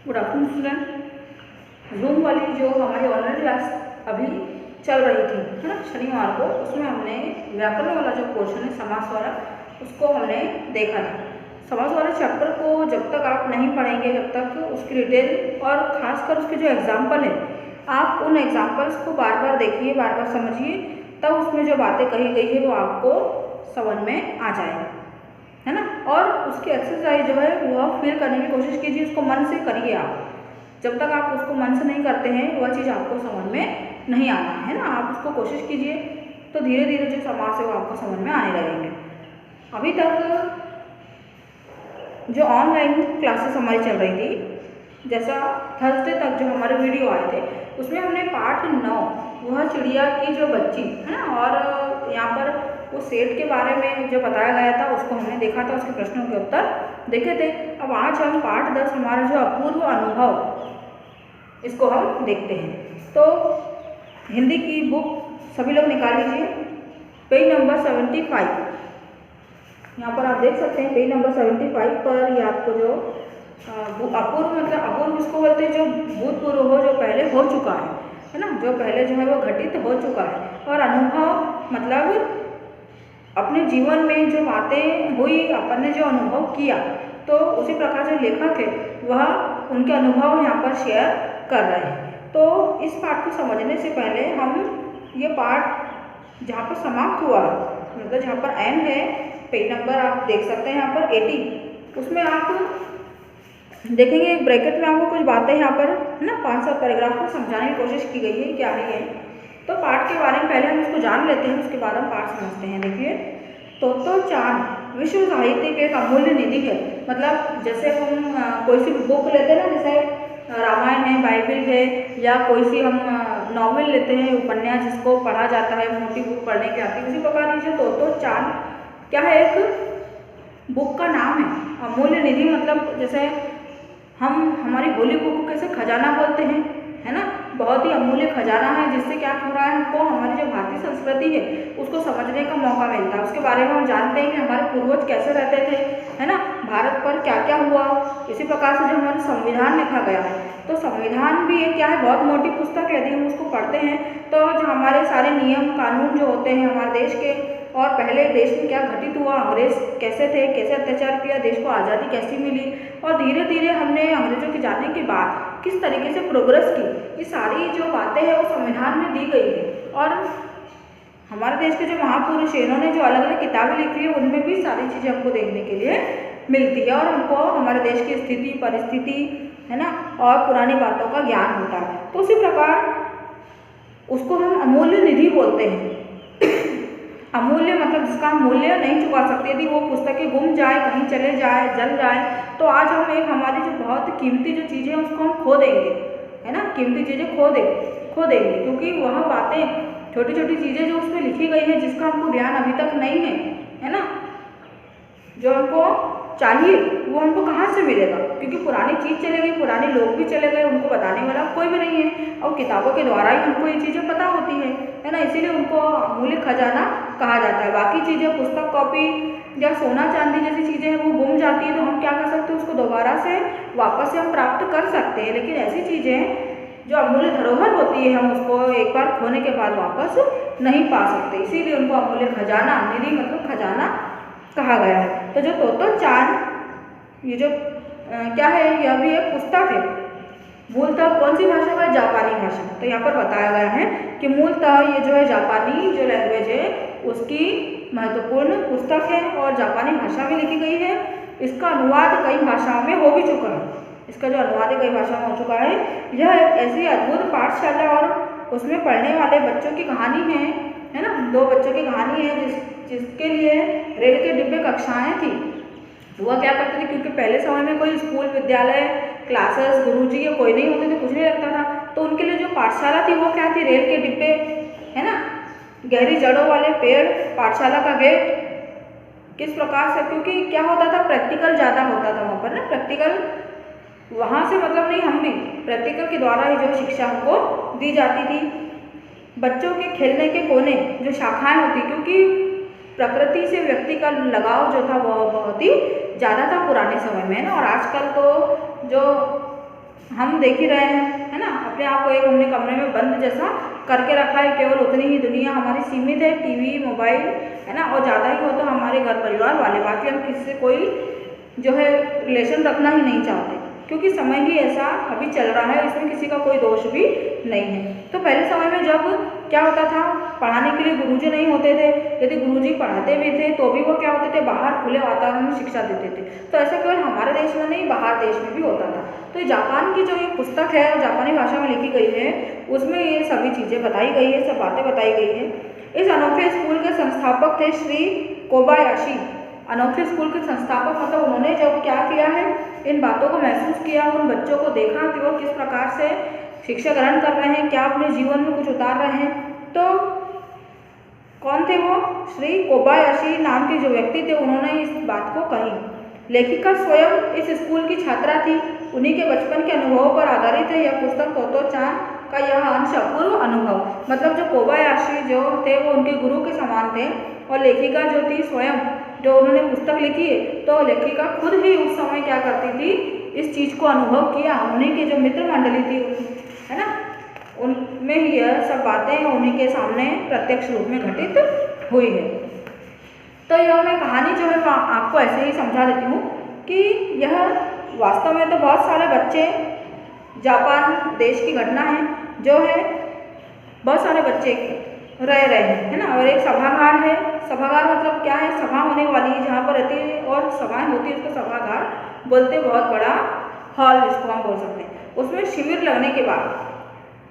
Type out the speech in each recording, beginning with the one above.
Good afternoon student. Zoom वाली जो हमारी ऑनलाइन क्लास अभी चल रही थी है ना शनिवार को, उसमें हमने व्याकरण वाला जो पोर्शन है समास वाला, उसको हमने देखा था। समास वाले चैप्टर को जब तक आप नहीं पढ़ेंगे, जब तक उसकी डिटेल और ख़ासकर उसके जो एग्जाम्पल है, आप उन एग्जाम्पल्स को बार बार देखिए, बार बार समझिए, तब उसमें जो बातें कही गई है वो आपको समझ में आ जाएगा, है ना। और उसकी एक्सरसाइज जो है वह फिल करने की कोशिश कीजिए, उसको मन से करिए आप। जब तक आप उसको मन से नहीं करते हैं वह चीज़ आपको समझ में नहीं आना है ना। आप उसको कोशिश कीजिए तो धीरे धीरे जो समास है वो आपको समझ में आने लगेंगे। अभी तक जो ऑनलाइन क्लासेस हमारी चल रही थी, जैसा थर्सडे तक जो हमारे वीडियो आए थे, उसमें हमने पार्ट 9 वह चिड़िया की जो बच्ची है ना, और यहाँ पर वो सेठ के बारे में जो बताया गया था उसको हमने देखा था, उसके प्रश्नों के उत्तर देखे थे। अब आज हम पार्ट 10 हमारा जो अपूर्व अनुभव, इसको हम देखते हैं। तो हिंदी की बुक सभी लोग निकाल लीजिए, पेज नंबर 75। यहाँ पर आप देख सकते हैं पेज नंबर 75 पर ये आपको जो अपूर्व, मतलब अपूर्व किसको बोलते हैं, जो भूतपूर्व हो, जो पहले हो चुका है ना, जो पहले जो है वो घटित हो चुका है। और अनुभव मतलब अपने जीवन में जो बातें हुई, अपन ने जो अनुभव किया, तो उसी प्रकार जो लेखक है वह उनके अनुभव यहाँ पर शेयर कर रहे हैं। तो इस पाठ को समझने से पहले हम ये पाठ जहाँ पर समाप्त हुआ, मतलब जहाँ पर एंड है, पेज नंबर आप देख सकते हैं यहाँ पर 80, उसमें आप देखेंगे एक ब्रैकेट में आपको कुछ बातें यहाँ पर है ना 5-7 पैराग्राफ में समझाने की कोशिश की गई है, क्या है। तो पाठ के बारे में पहले हम इसको जान लेते हैं, उसके बाद हम पाठ समझते हैं। देखिए, तोतो चान विश्व साहित्य के एक अमूल्य निधि है। मतलब जैसे हम कोई सी बुक लेते हैं ना, जैसे रामायण है, बाइबल है, या कोई सी हम नॉवेल लेते हैं, उपन्यास जिसको पढ़ा जाता है, मोटी बुक पढ़ने की आती है, उसी प्रकार की जो तोतो चान क्या है, एक बुक का नाम है। अमूल्य निधि मतलब जैसे हम हमारी होली बुक को कैसे खजाना बोलते हैं, है ना, बहुत ही अमूल्य खजाना है, जिससे क्या हो रहा है, हमको हमारी जो भारतीय संस्कृति है उसको समझने का मौका मिलता है। उसके बारे में हम जानते हैं कि हमारे पूर्वज कैसे रहते थे, है ना, भारत पर क्या क्या हुआ। इसी प्रकार से जो हमारा संविधान लिखा गया है, तो संविधान भी एक क्या है, बहुत मोटी पुस्तक है। यदि हम उसको पढ़ते हैं तो जो हमारे सारे नियम कानून जो होते हैं हमारे देश के, और पहले देश में क्या घटित हुआ, अंग्रेज कैसे थे, कैसे अत्याचार किया, देश को आज़ादी कैसी मिली, और धीरे धीरे हमने अंग्रेजों के जाने के बाद किस तरीके से प्रोग्रेस की, ये सारी जो बातें हैं वो संविधान में दी गई है। और हमारे देश के जो महापुरुष हैं, इन्होंने जो अलग अलग किताबें लिखी है, उनमें भी सारी चीज़ें हमको देखने के लिए मिलती है, और हमको हमारे देश की स्थिति परिस्थिति, है ना, और पुरानी बातों का ज्ञान होता है। तो उसी प्रकार उसको हम अमूल्य निधि बोलते हैं। अमूल्य मतलब जिसका हम मूल्य नहीं चुका सकते, यदि वो पुस्तकें गुम जाए, कहीं चले जाए, जल जाए, तो आज हम एक हमारी जो बहुत कीमती जो चीज़ें हैं उसको हम खो देंगे, है ना, कीमती चीज़ें खो देंगे, क्योंकि वह बातें, छोटी छोटी चीज़ें जो उसमें लिखी गई है, जिसका हमको ज्ञान अभी तक नहीं है ना, जो हमको चाहिए वो हमको कहाँ से मिलेगा, क्योंकि पुरानी चीज़ चले गई, पुराने लोग भी चले गए, उनको बताने वाला कोई भी नहीं है, और किताबों के द्वारा ही हमको ये चीज़ें पता होती है ना, इसीलिए उनको अमूल्य खजाना कहा जाता है। बाकी चीज़ें पुस्तक कॉपी या सोना चांदी जैसी चीज़ें हैं वो गुम जाती है, तो हम क्या कर सकते हैं, उसको दोबारा से वापस से हम प्राप्त कर सकते हैं। लेकिन ऐसी चीज़ें जो अमूल्य धरोहर होती है, हम उसको एक बार खोने के बाद वापस नहीं पा सकते, इसीलिए उनको अमूल्य खजाना, निधि मतलब खजाना कहा गया है। तो जो तोतो चान, ये जो क्या है, यह भी एक पुस्तक है। मूलतः कौन सी भाषा का, जापानी भाषा। तो यहाँ पर बताया गया है कि मूलतः ये जो है जापानी जो लैंग्वेज है उसकी महत्वपूर्ण पुस्तक है, और जापानी भाषा में लिखी गई है। इसका अनुवाद कई भाषाओं में हो भी चुका है, इसका जो अनुवाद है कई भाषाओं में हो चुका है। यह एक ऐसी अद्भुत पाठशाला और उसमें पढ़ने वाले बच्चों की कहानी है ना, 2 बच्चों की कहानी है, जिसके लिए रेल के डिब्बे कक्षाएँ थी। वह क्या करते थे, क्योंकि पहले समय में कोई स्कूल विद्यालय क्लासेस गुरुजी या कोई नहीं होते थे, कुछ नहीं लगता था, तो उनके लिए जो पाठशाला थी वो क्या थी, रेल के डिब्बे, है ना, गहरी जड़ों वाले पेड़, पाठशाला का गेट। किस प्रकार से, क्योंकि क्या होता था, प्रैक्टिकल ज़्यादा होता था वहाँ पर ना, प्रैक्टिकल वहाँ से मतलब नहीं, हम भी प्रैक्टिकल के द्वारा ही जो शिक्षा हमको दी जाती थी। बच्चों के खेलने के कोने जो शाखाएँ होती, क्योंकि प्रकृति से व्यक्ति का लगाव जो था वह बहुत ही ज़्यादा था पुराने समय में ना, और आजकल तो जो हम देख ही रहे हैं, है ना, अपने आप को एक हमने कमरे में बंद जैसा करके रखा है। केवल उतनी ही दुनिया हमारी सीमित है, टीवी, मोबाइल, है ना, और ज़्यादा ही हो तो हमारे घर परिवार वाले, बाकी हम किसी से कोई जो है रिलेशन रखना ही नहीं चाहते, क्योंकि समय ही ऐसा अभी चल रहा है, इसमें किसी का कोई दोष भी नहीं है। तो पहले समय में जब क्या होता था, पढ़ाने के लिए गुरुजी नहीं होते थे, यदि गुरुजी पढ़ाते भी थे तो भी वो क्या होते थे, बाहर खुले वातावरण में शिक्षा देते थे। तो ऐसा केवल हमारे देश में नहीं, बाहर देश में भी होता था। तो जापान की जो ये पुस्तक है और जापानी भाषा में लिखी गई है, उसमें ये सभी चीज़ें बताई गई है, सब बातें बताई गई है। इस अनोखे स्कूल के संस्थापक थे श्री कोबायाशी। अनोखे स्कूल के संस्थापक मतलब उन्होंने जब क्या किया है, इन बातों को महसूस किया, उन बच्चों को देखा कि वो किस प्रकार से शिक्षा ग्रहण कर रहे हैं, क्या अपने जीवन में कुछ उतार रहे हैं। तो कौन थे वो? श्री कोबायाशी नाम के जो व्यक्ति थे, उन्होंने इस बात को कही। लेखिका स्वयं इस स्कूल की छात्रा थी, उन्हीं के बचपन के अनुभवों पर आधारित है यह पुस्तक तोतो-चान का यह अंश अपूर्व अनुभव। मतलब जो कोबायाशी जो थे वो उनके गुरु के समान थे, और लेखिका जो थी स्वयं जो उन्होंने पुस्तक लिखी है, तो लेखिका खुद ही उस समय क्या करती थी, इस चीज़ को अनुभव किया। उन्हीं के जो मित्र मंडली थी, है ना, उनमें ही यह सब बातें उन्हीं के सामने प्रत्यक्ष रूप में घटित हुई है। तो यह मैं कहानी जो है आपको ऐसे ही समझा देती हूँ कि यह वास्तव में तो बहुत सारे बच्चे, जापान देश की घटना है, जो है बहुत सारे बच्चे रह रहे हैं, है ना, और एक सभागार है। सभागार मतलब क्या है, सभा होने वाली जहाँ पर रहती है और सभाएं होती है, उसको सभागार बोलते, बहुत बड़ा हॉल जिसको हम बोल सकते हैं। उसमें शिविर लगने के बाद,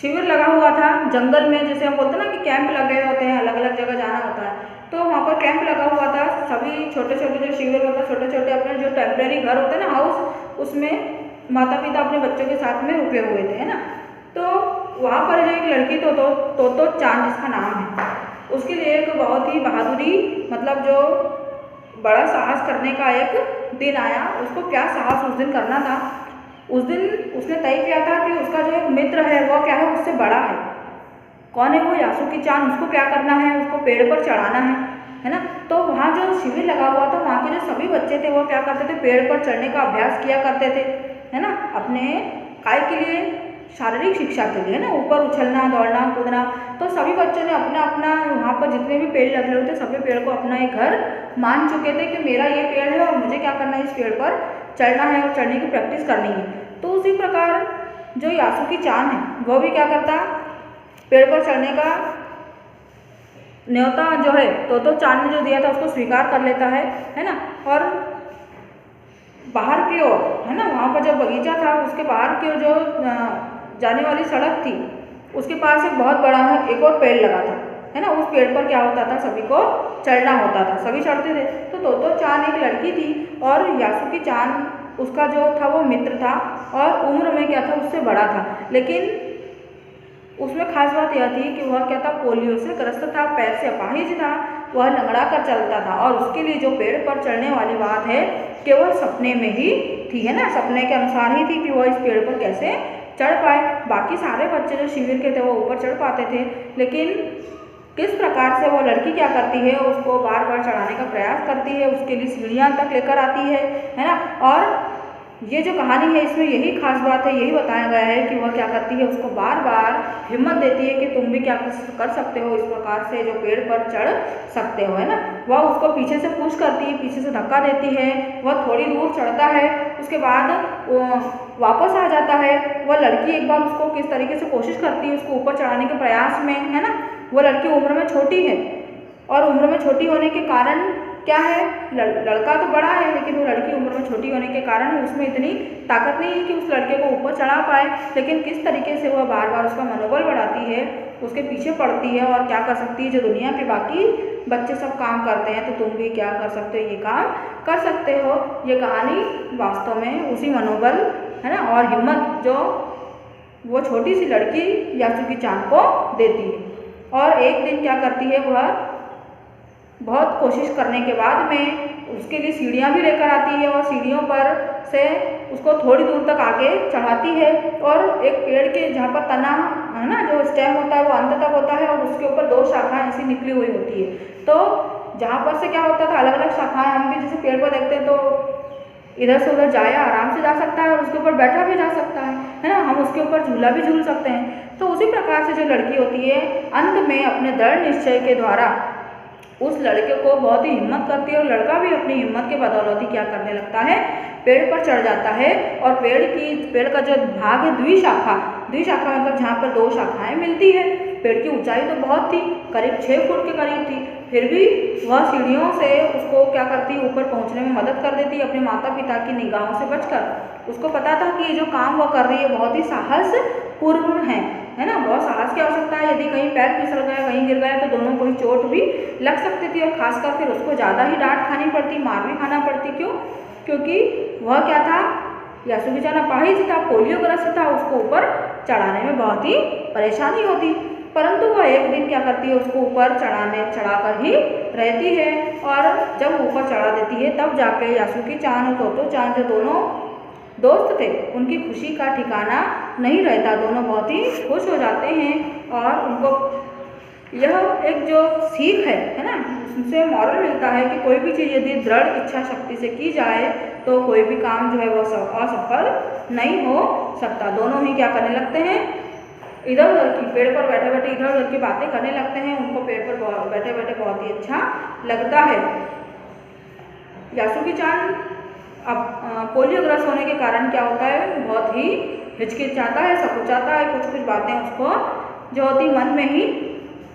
शिविर लगा हुआ था जंगल में, जैसे हम बोलते हैं ना कि कैंप लगे होते हैं, अलग अलग जगह जाना होता है, तो वहाँ पर कैंप लगा हुआ था। सभी छोटे छोटे जो शिविर मतलब छोटे छोटे अपने जो टेम्प्रेरी घर होते हैं ना, हाउस, उसमें माता पिता अपने बच्चों के साथ में रुके हुए थे, है ना। तो वहाँ पर जो एक लड़की तोतो-चान जिसका नाम है, उसके लिए एक बहुत ही बहादुरी मतलब जो बड़ा साहस करने का एक दिन आया। उसको क्या साहस उस दिन करना था, उस दिन उसने तय किया था कि उसका जो एक मित्र है वो क्या है, उससे बड़ा है। कौन है वो? यासुकी-चान। उसको क्या करना है, उसको पेड़ पर चढ़ाना है ना। तो वहाँ जो शिविर लगा हुआ था, वहाँ के जो सभी बच्चे थे वो क्या करते थे, पेड़ पर चढ़ने का अभ्यास किया करते थे, है ना, अपने काय के लिए, शारीरिक शिक्षा के लिए, ना, ऊपर उछलना, दौड़ना, कूदना। तो सभी बच्चों ने अपना अपना वहाँ पर जितने भी पेड़ लगे हुए थे, सभी पेड़ को अपना एक घर मान चुके थे कि मेरा ये पेड़ है और मुझे क्या करना है, इस पेड़ पर चढ़ना है और चढ़ने की प्रैक्टिस करनी है। तो उसी प्रकार जो यासुकी-चान है वो भी क्या करता, पेड़ पर चढ़ने का न्योता जो है तोतो-चान ने जो दिया था उसको स्वीकार कर लेता है ना। और बाहर की ओर, है ना, वहाँ पर जो बगीचा था उसके बाहर की ओर जो जाने वाली सड़क थी, उसके पास एक बहुत बड़ा एक और पेड़ लगा था, है ना। उस पेड़ पर क्या होता था, सभी को चढ़ना होता था, सभी चढ़ते थे। तो तोतो-चान एक लड़की थी और यासुकी-चान उसका जो था वो मित्र था, और उम्र में क्या था, उससे बड़ा था। लेकिन उसमें खास बात यह थी कि वह क्या था, पोलियो से ग्रस्त था, पैर से अपाहिज था, वह लंगड़ा कर चलता था, और उसके लिए जो पेड़ पर चढ़ने वाली बात है केवल सपने में ही थी, है ना, सपने के अनुसार ही थी कि वह इस पेड़ पर कैसे चढ़ पाए। बाकी सारे बच्चे जो शिविर के थे वो ऊपर चढ़ पाते थे, लेकिन किस प्रकार से वो लड़की क्या करती है, उसको बार बार चढ़ाने का प्रयास करती है, उसके लिए सीढ़ियाँ तक लेकर आती है ना। और ये जो कहानी है इसमें यही खास बात है, यही बताया गया है कि वह क्या करती है, उसको बार बार हिम्मत देती है कि तुम भी क्या कर सकते हो, इस प्रकार से जो पेड़ पर चढ़ सकते हो, है ना। वह उसको पीछे से पुश करती है, पीछे से धक्का देती है, वह थोड़ी दूर चढ़ता है, उसके बाद वापस आ जाता है। वह लड़की एक बार उसको किस तरीके से कोशिश करती है उसको ऊपर चढ़ाने के प्रयास में, है ना। वह लड़की उम्र में छोटी है, और उम्र में छोटी होने के कारण क्या है, लड़का तो बड़ा है, लेकिन वो लड़की उम्र में छोटी होने के कारण उसमें इतनी ताकत नहीं है कि उस लड़के को ऊपर चढ़ा पाए। लेकिन किस तरीके से वह बार बार उसका मनोबल बढ़ाती है, उसके पीछे पड़ती है, और क्या कर सकती है, जो दुनिया के बाकी बच्चे सब काम करते हैं तो तुम भी क्या कर सकते हो, ये काम कर सकते हो। ये कहानी वास्तव में उसी मनोबल, है ना, और हिम्मत जो वो छोटी सी लड़की यासुकी-चान को देती है। और एक दिन क्या करती है, वह बहुत कोशिश करने के बाद में उसके लिए सीढ़ियाँ भी लेकर आती है, और सीढ़ियों पर से उसको थोड़ी दूर तक आगे चढ़ाती है, और एक पेड़ के जहाँ पर तना, है ना, जो स्टेम होता है वो अंत तक होता है, और उसके ऊपर दो शाखाएं ऐसी निकली हुई होती है। तो जहाँ पर से क्या होता था, अलग अलग शाखाएं, हम भी जैसे पेड़ पर देखते हैं तो इधर से उधर जाया आराम से जा सकता है और उसके ऊपर बैठा भी जा सकता है ना, हम उसके ऊपर झूला भी झूल सकते हैं। तो उसी प्रकार से जो लड़की होती है अंत में अपने दृढ़ निश्चय के द्वारा उस लड़के को बहुत ही हिम्मत करती है और लड़का भी अपनी हिम्मत के बदौलत ही क्या करने लगता है, पेड़ पर चढ़ जाता है। और पेड़ का जो भाग है द्विशाखा मतलब जहाँ पर 2 शाखाएं मिलती है। पेड़ की ऊंचाई तो बहुत थी, करीब 6 फुट के करीब थी, फिर भी वह सीढ़ियों से उसको क्या करती, ऊपर पहुँचने में मदद कर देती अपने माता पिता की निगाहों से बचकर। उसको पता था कि ये जो काम वह कर रही है बहुत ही साहसपूर्ण है ना, बहुत साहस की आवश्यकता है। यदि कहीं पैर फिसल गया, कहीं गिर गया तो दोनों को ही चोट भी लग सकती थी और खासकर फिर उसको ज़्यादा ही डांट खानी पड़ती, मार भी खाना पड़ती। क्यों? क्योंकि वह क्या था, यासुगी-चान अपाहिज था, पोलियोग्रस्त था, उसको ऊपर चढ़ाने में बहुत ही परेशानी होती। परंतु वह एक दिन क्या करती है, उसको ऊपर चढ़ाकर ही रहती है। और जब ऊपर चढ़ा देती है तब जाके यासुगी-चान और तोतो-चान जो दोनों दोस्त थे उनकी खुशी का ठिकाना नहीं रहता। दोनों बहुत ही खुश हो जाते हैं और उनको यह एक जो सीख है ना, उससे मॉरल मिलता है कि कोई भी चीज़ यदि दृढ़ इच्छा शक्ति से की जाए तो कोई भी काम जो है वह असफल नहीं हो सकता। दोनों ही क्या करने लगते हैं, इधर उधर की पेड़ पर बैठे बैठे इधर उधर की बातें करने लगते हैं। उनको पेड़ पर बैठे बैठे बहुत ही अच्छा लगता है। यासुगी-चान अब पोलियोग्रस्त होने के कारण क्या होता है, बहुत ही हिचकिचाता है, सकुचाता है। कुछ बातें उसको जो होती मन में ही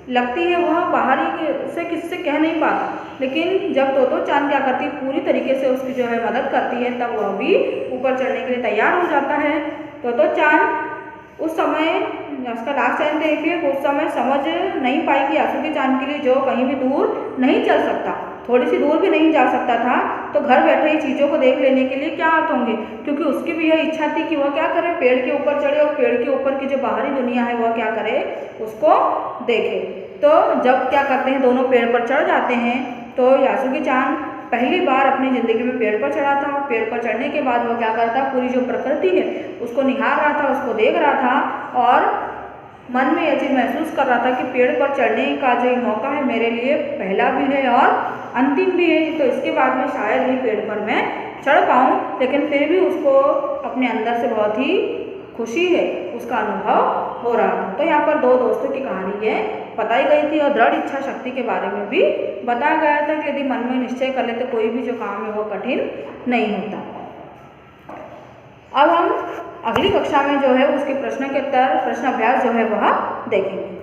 लगती है, वह बाहरी से किससे कह नहीं पाता। लेकिन जब तोतो-चान क्या करती, पूरी तरीके से उसकी जो है मदद करती है, तब वह भी ऊपर चढ़ने के लिए तैयार हो जाता है। तोतो-चान उस समय, उसका लास्ट टाइम देखिए, उस समय समझ नहीं पाई कि यासुगी-चान के लिए जो कहीं भी दूर नहीं चल सकता, थोड़ी सी दूर भी नहीं जा सकता था, तो घर बैठे ही चीज़ों को देख लेने के लिए क्या अर्थ होंगे। क्योंकि उसकी भी यह इच्छा थी कि वह क्या करे, पेड़ के ऊपर चढ़े और पेड़ के ऊपर की जो बाहरी दुनिया है वह क्या करे, उसको देखे। तो जब क्या करते हैं, दोनों पेड़ पर चढ़ जाते हैं, तो यासुगी-चान पहली बार अपनी ज़िंदगी में पेड़ पर चढ़ा था। पेड़ पर चढ़ने के बाद वह क्या करता, पूरी जो प्रकृति है उसको निहार रहा था, उसको देख रहा था और मन में यह चीज़ महसूस कर रहा था कि पेड़ पर चढ़ने का जो मौका है मेरे लिए पहला भी है और अंतिम भी है। तो इसके बाद में शायद ही पेड़ पर मैं चढ़ पाऊँ, लेकिन फिर भी उसको अपने अंदर से बहुत ही खुशी है, उसका अनुभव हो रहा था। तो यहाँ पर 2 दोस्तों की कहानी ये बताई गई थी और दृढ़ इच्छा शक्ति के बारे में भी बताया गया था कि यदि मन में निश्चय कर ले तो कोई भी जो काम है वो कठिन नहीं होता। अब हम अगली कक्षा में जो है उसके प्रश्न अभ्यास जो है वह देखेंगे।